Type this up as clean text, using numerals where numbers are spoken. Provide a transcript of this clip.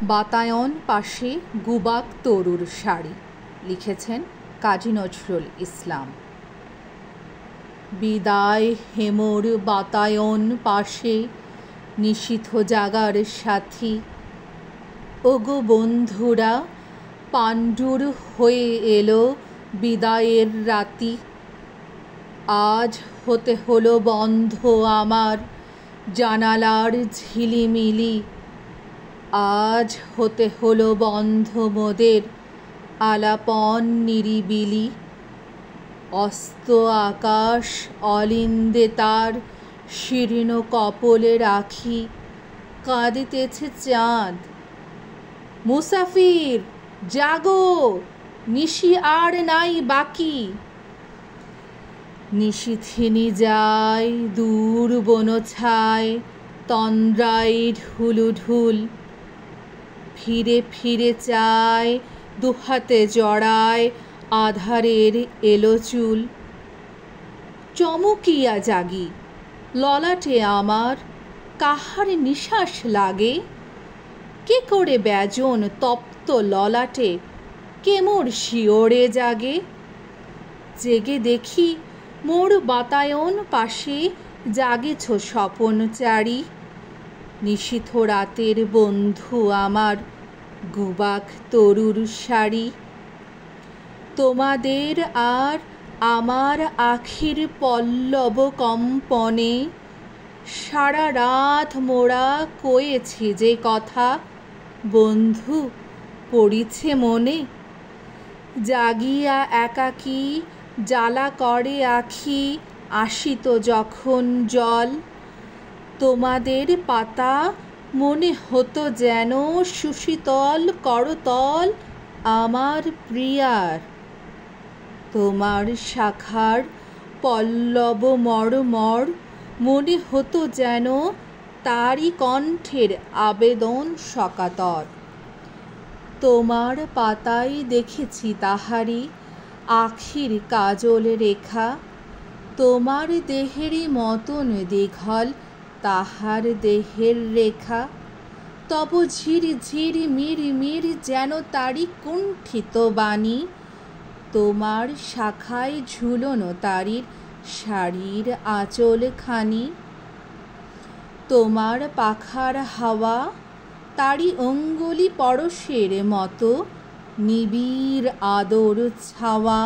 বাতায়ন পাশে গুবাক তরুর শাড়ি, লিখেছেন কাজী নজরুল ইসলাম। বিদায় হেমর বাতায়ন পাশে নিশীথ জাগার সাথী, ওগো বন্ধুরা পাণ্ডুর হয়ে এলো বিদায়ের রাতি। আজ হতে হলো বন্ধ আমার জানালার ঝিলিমিলি, আজ হতে হলো বন্ধ মোদের আলাপন নিরিবিলি। অস্ত আকাশ অলিন্দে তার শীর্ণ কপলে রাখি, কাঁদিতেছে চাঁদ। মুসাফির জাগো, নিশি আর নাই বাকি। নিশিথিনী যায় দূর বনছায় তন্দ্রায় ঢুলুঢুল, ফিরে ফিরে চায় দুহাতে জড়ায় আধারের এলো চুল। চমকিয়া জাগি, ললাটে আমার কাহার নিশ্বাস লাগে, কে করে ব্যজন তপ্ত ললাটে কে মোর শিওরে জাগে। জেগে দেখি মোর বাতায়ন পাশে জাগেছ স্বপনচারী, নিশীথ রাতের বন্ধু আমার গুবাক তরুর শাড়ি। তোমাদের আর আমার আখির পল্লব কম্পনে সারা রাত মোরা কয়েছি যে কথা, বন্ধু পড়িছে মনে। জাগিয়া একাকী জ্বালা করে আখি আসিত যখন জল, তোমাদের পাতা মনে হতো যেন সুশীতল করতল আমার প্রিয়ার। তোমার শাখার পল্লব মর্মর মনে হতো যেন তারই কণ্ঠের আবেদন সকাতর। তোমার পাতায় দেখেছি তাহারি আখির কাজল রেখা, তোমার দেহেরই মতন দীঘল তাহার দেহের রেখা। তব ঝির ঝির মির মির যেন তারই কুণ্ঠিত বাণী, তোমার শাখায় ঝুলনো তারির শাড়ির আঁচলখানি। তোমার পাখার হাওয়া তারই অঙ্গুলি পরশের মতো নিবিড় আদর ছাওয়া।